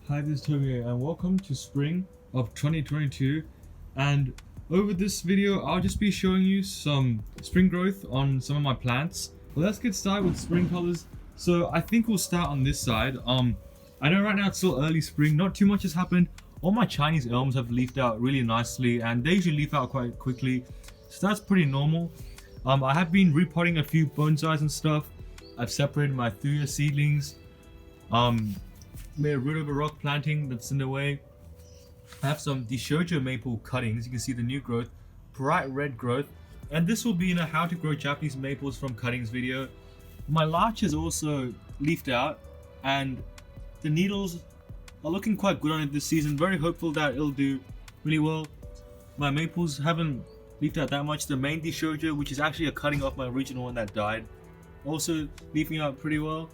Hi, this is Toby and welcome to spring of 2022. And over this video, I'll just be showing you some spring growth on some of my plants. Well, let's get started with spring colors. So I think we'll start on this side. I know right now it's still early spring, not too much has happened. All my Chinese elms have leafed out really nicely and they usually leaf out quite quickly. So that's pretty normal. I have been repotting a few bonsais and stuff. I've separated my Thuya seedlings. Made rid of a rock planting that's in the way. I have some Deshojo maple cuttings. You can see the new growth, bright red growth. And this will be in a how to grow Japanese maples from cuttings video. My larch is also leafed out and the needles are looking quite good on it this season. Very hopeful that it'll do really well. My maples haven't leafed out that much. The main Deshojo, which is actually a cutting off my original one that died, also leafing out pretty well.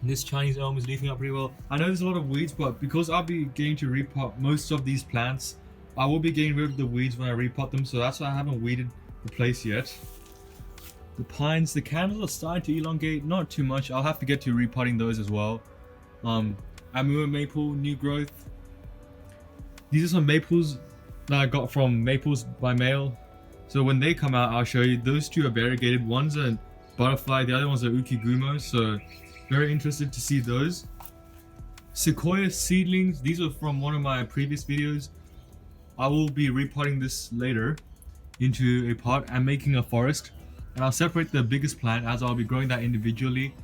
This Chinese elm is leafing out pretty well. I know there's a lot of weeds, but because I'll be getting to repot most of these plants, I will be getting rid of the weeds when I repot them, so that's why I haven't weeded the place yet. The pines, the candles are starting to elongate, not too much. I'll have to get to repotting those as well. Amua maple, new growth. These are some maples that I got from Maples by Mail. So when they come out, I'll show you. Those two are variegated. One's a butterfly, the other one's a ukigumo, so very interested to see those. Sequoia seedlings, these are from one of my previous videos. I will be repotting this later into a pot and making a forest, and I'll separate the biggest plant as I'll be growing that individually.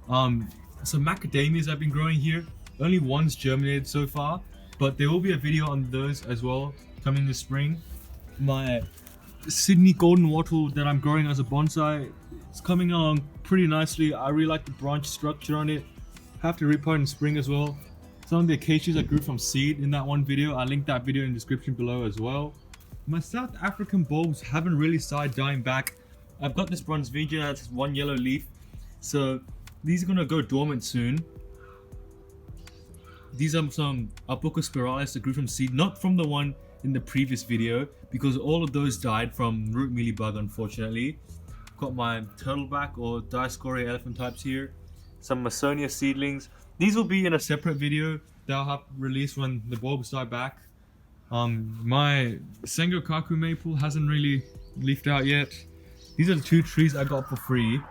Some macadamias I've been growing here. Only one's germinated so far, but there will be a video on those as well coming this spring. My Sydney golden wattle that I'm growing as a bonsai, it's coming along pretty nicely. I really like the branch structure on it. Have to repot in spring as well. Some of the acacias I grew from seed in that one video, I'll link that video in the description below as well. My South African bulbs haven't really started dying back. I've got this Brunsvigia that's one yellow leaf, so these are gonna go dormant soon. These are some Apoca spiralis that grew from seed, not from the one in the previous video, because all of those died from root mealybug, unfortunately. Got my turtleback or Dioscorea elephantypes here. Some Masonia seedlings. These will be in a separate video that I'll have released when the bulbs die back. My Sengokaku maple hasn't really leafed out yet. These are the two trees I got for free.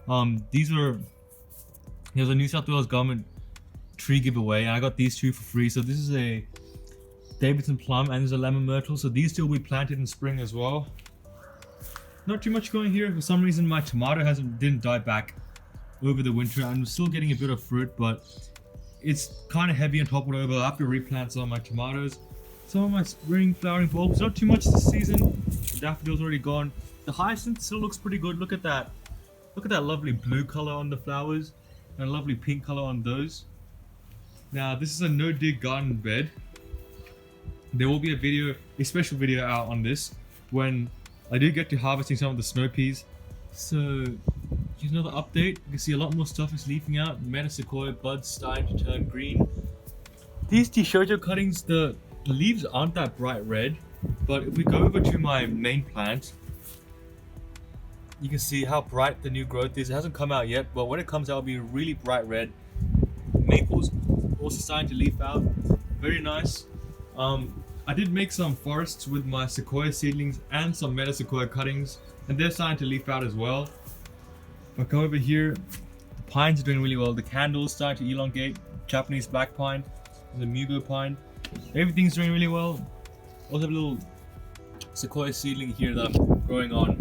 There's a New South Wales government tree giveaway, and I got these two for free. So this is a Davidson plum and there's a lemon myrtle. So these two will be planted in spring as well. Not too much going here. For some reason my tomato didn't die back over the winter. I'm still getting a bit of fruit, but it's kind of heavy and toppled over. I'll have to replant some of my tomatoes. Some of my spring flowering bulbs, not too much this season. The daffodil's already gone. The hyacinth still looks pretty good. Look at that. Look at that lovely blue color on the flowers and a lovely pink color on those. Now this is a no-dig garden bed. There will be a special video out on this when I do get to harvesting some of the snow peas. So here's another update. You can see a lot more stuff is leafing out. Metasequoia buds starting to turn green. These Deshojo cuttings, the leaves aren't that bright red, but if we go over to my main plant, you can see how bright the new growth is. It hasn't come out yet, but when it comes out, it'll be really bright red. Maples also starting to leaf out. Very nice. I did make some forests with my sequoia seedlings and some metasequoia cuttings, and they're starting to leaf out as well. If I come over here, the pines are doing really well. The candles starting to elongate. Japanese black pine, the Mugo pine. Everything's doing really well. Also have a little sequoia seedling here that I'm growing on.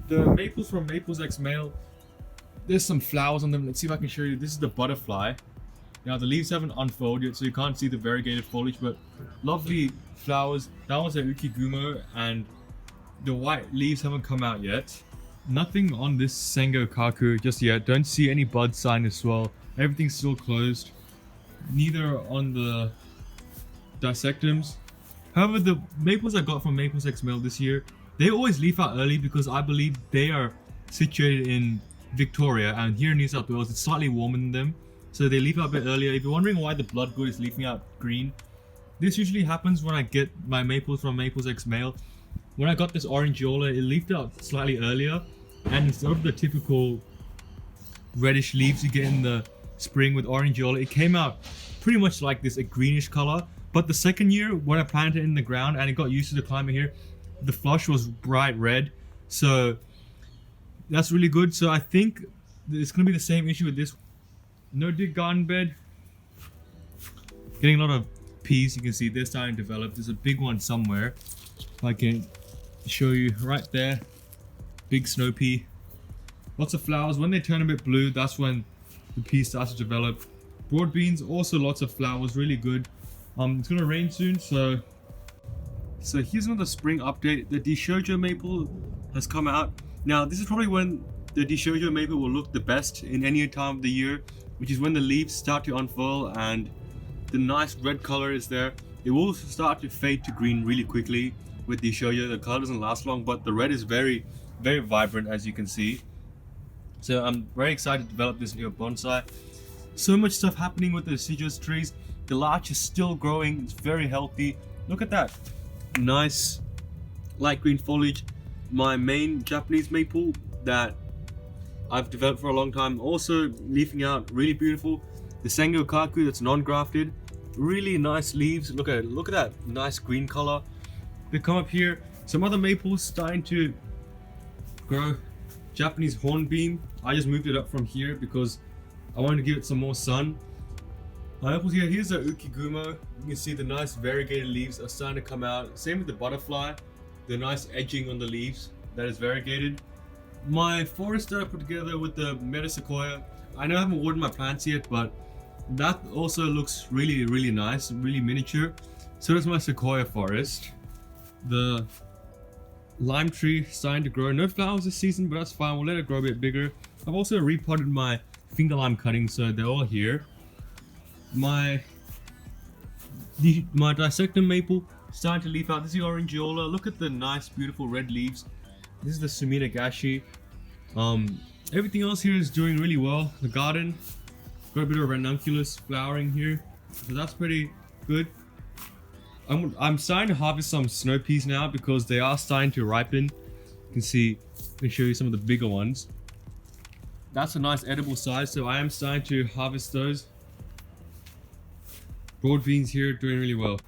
The maples from Maples X Male, there's some flowers on them. Let's see if I can show you. This is the butterfly. Now the leaves haven't unfolded yet, so you can't see the variegated foliage, but lovely flowers. That one's a ukigumo, and the white leaves haven't come out yet. Nothing on this Sengokaku just yet. Don't see any bud sign as well. Everything's still closed. Neither on the dissectums. However, the maples I got from Maples X Male this year, they always leaf out early because I believe they are situated in Victoria, and here in New South Wales it's slightly warmer than them. So they leaf out a bit earlier. If you're wondering why the bloodgood is leafing out green, this usually happens when I get my maples from Maples X Male. When I got this Orangiola, it leafed out slightly earlier, and instead of the typical reddish leaves you get in the spring with Orangeola, it came out pretty much like this, a greenish color. But the second year when I planted it in the ground and it got used to the climate here, the flush was bright red. So that's really good. So I think it's gonna be the same issue with this. No dig garden bed. Getting a lot of peas, you can see they're starting to develop. There's a big one somewhere. If I can show you right there. Big snow pea. Lots of flowers. When they turn a bit blue, that's when the pea starts to develop. Broad beans, also lots of flowers, really good. It's gonna rain soon, so here's another spring update. The Deshojo maple has come out. Now this is probably when the Deshojo maple will look the best in any time of the year, which is when the leaves start to unfurl and the nice red color is there. It will start to fade to green really quickly with Deshojo. The color doesn't last long, but the red is very, very vibrant, as you can see. So I'm very excited to develop this new bonsai. So much stuff happening with the deciduous trees. The larch is still growing, it's very healthy. Look at that, nice light green foliage. My main Japanese maple that I've developed for a long time, also leafing out, really beautiful. The Sengokaku that's non-grafted, really nice leaves. Look at it, look at that nice green color. They come up here. Some other maples starting to grow. Japanese hornbeam, I just moved it up from here because I wanted to give it some more sun. My apples here, here's the Ukigumo. You can see the nice variegated leaves are starting to come out. Same with the butterfly, the nice edging on the leaves that is variegated. My forest that I put together with the Metasequoia, I know I haven't watered my plants yet, but that also looks really, really nice, really miniature. So does my sequoia forest. The lime tree starting to grow. No flowers this season, but that's fine. We'll let it grow a bit bigger. I've also repotted my finger lime cuttings, so they're all here. My dissectum maple starting to leaf out. This is the Orangeola. Look at the nice, beautiful red leaves. This is the Suminagashi. Everything else here is doing really well. The garden, got a bit of ranunculus flowering here, so that's pretty good. I'm starting to harvest some snow peas now because they are starting to ripen. You can see, I can show you some of the bigger ones. That's a nice edible size, so I am starting to harvest those. Broad beans here doing really well.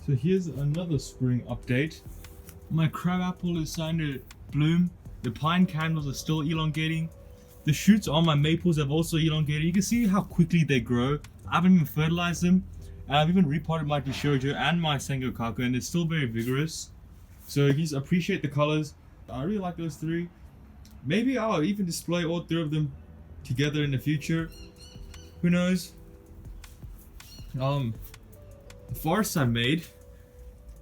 So here's another spring update. My crabapple is starting to bloom. The pine candles are still elongating. The shoots on my maples have also elongated. You can see how quickly they grow. I haven't even fertilized them. And I've even repotted my Deshojo and my Sengokaku, and they're still very vigorous. So you just appreciate the colors. I really like those three. Maybe I'll even display all three of them together in the future. Who knows? The forests I made,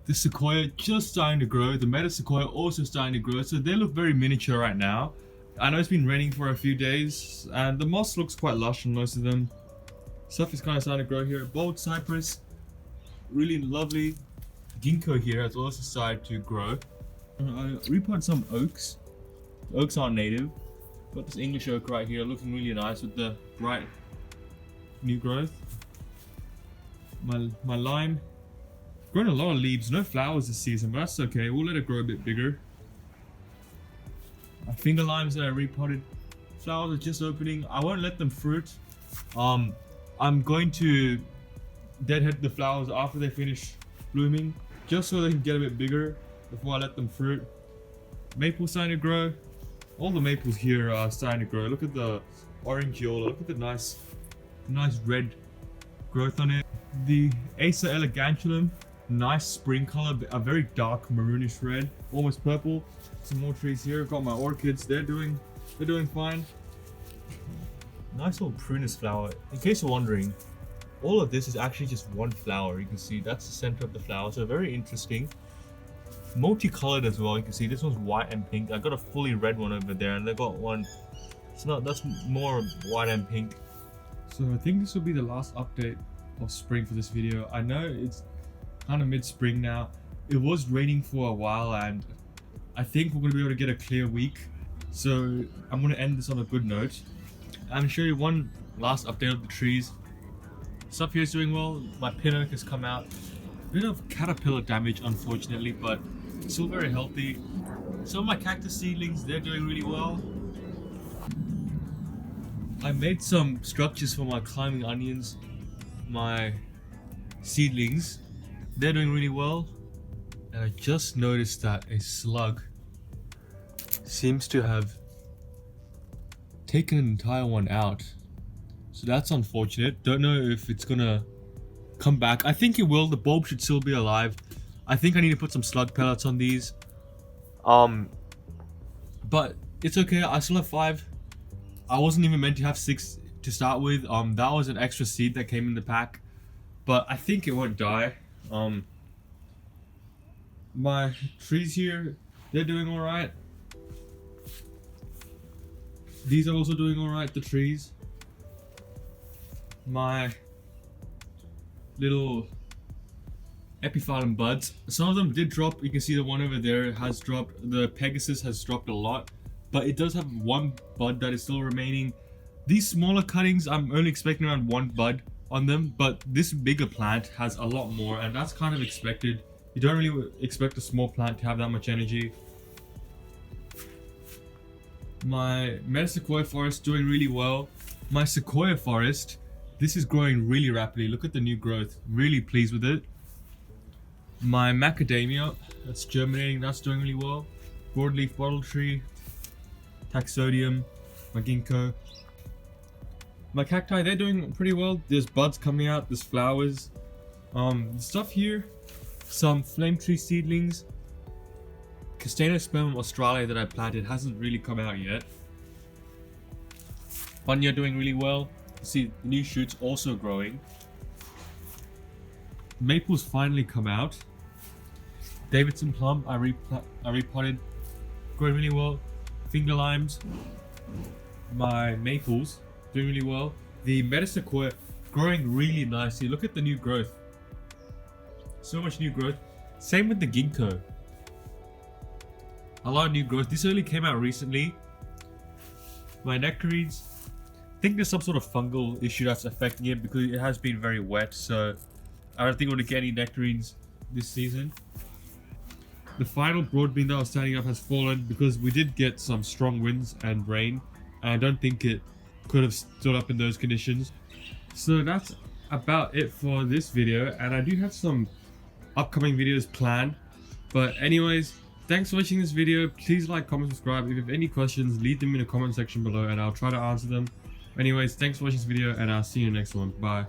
the sequoia just starting to grow, the Metasequoia also starting to grow, so they look very miniature right now. I know it's been raining for a few days, and the moss looks quite lush on most of them. Stuff is kind of starting to grow here. Bold cypress, really lovely. Ginkgo here has also started to grow. I repotted some oaks. The oaks aren't native. Got this English oak right here, looking really nice with the bright new growth. My lime, grown a lot of leaves, no flowers this season, but that's okay. We'll let it grow a bit bigger. My finger limes that I repotted, flowers are just opening. I won't let them fruit. I'm going to deadhead the flowers after they finish blooming, just so they can get a bit bigger before I let them fruit. Maple's starting to grow. All the maples here are starting to grow. Look at the Orangeola. Look at the nice red growth on it. The Acer elegantulum, nice spring color, a very dark maroonish red, almost purple. Some more trees here. I've got my orchids. They're doing fine. Nice little prunus flower. In case you're wondering, all of this is actually just one flower. You can see that's the center of the flower, so very interesting. Multicolored as well. You can see this one's white and pink. I got a fully red one over there, and they got one. That's more white and pink. So I think this will be the last update of spring for this video. I know it's kind of mid-spring now. It was raining for a while, and I think we're gonna be able to get a clear week. So I'm gonna end this on a good note. I'm gonna show you one last update of the trees. Stuff here is doing well. My pin oak has come out. A bit of caterpillar damage, unfortunately, but still very healthy. Some of my cactus seedlings, they're doing really well. I made some structures for my climbing onions, my seedlings. They're doing really well. And I just noticed that a slug seems to have taken an entire one out. So that's unfortunate. Don't know if it's gonna come back. I think it will. The bulb should still be alive. I think I need to put some slug pellets on these. But it's okay. I still have 5. I wasn't even meant to have 6 to start with. That was an extra seed that came in the pack. But I think it won't die. My trees here, they're doing alright. These are also doing alright, the trees. My little epiphyllum buds, some of them did drop. You can see the one over there has dropped. The Pegasus has dropped a lot, but it does have one bud that is still remaining. These smaller cuttings, I'm only expecting around 1 bud on them, but this bigger plant has a lot more, and that's kind of expected. You don't really expect a small plant to have that much energy. My Metasequoia forest doing really well. My Sequoia forest, this is growing really rapidly. Look at the new growth. I'm really pleased with it. My Macadamia, that's germinating, that's doing really well. Broadleaf bottle tree, Taxodium, my Ginkgo. My cacti, they're doing pretty well. There's buds coming out, there's flowers. The stuff here, some flame tree seedlings. Castanospermum australia that I planted hasn't really come out yet. Bunya doing really well. See, the new shoots also growing. Maples finally come out. Davidson plum, I repotted, growing really well. Finger limes, my maples doing really well. The Metasequoia growing really nicely. Look at the new growth. So much new growth. Same with the Ginkgo. A lot of new growth. This only came out recently. My nectarines, I think there's some sort of fungal issue that's affecting it because it has been very wet, so I don't think we're going to get any nectarines this season. The final broad bean that I was standing up has fallen because we did get some strong winds and rain, and I don't think it could have stood up in those conditions. So that's about it for this video, and I do have some upcoming videos planned. But anyways, thanks for watching this video. Please like, comment, subscribe. If you have any questions, leave them in the comment section below and I'll try to answer them. Anyways, thanks for watching this video and I'll see you in the next one. Bye.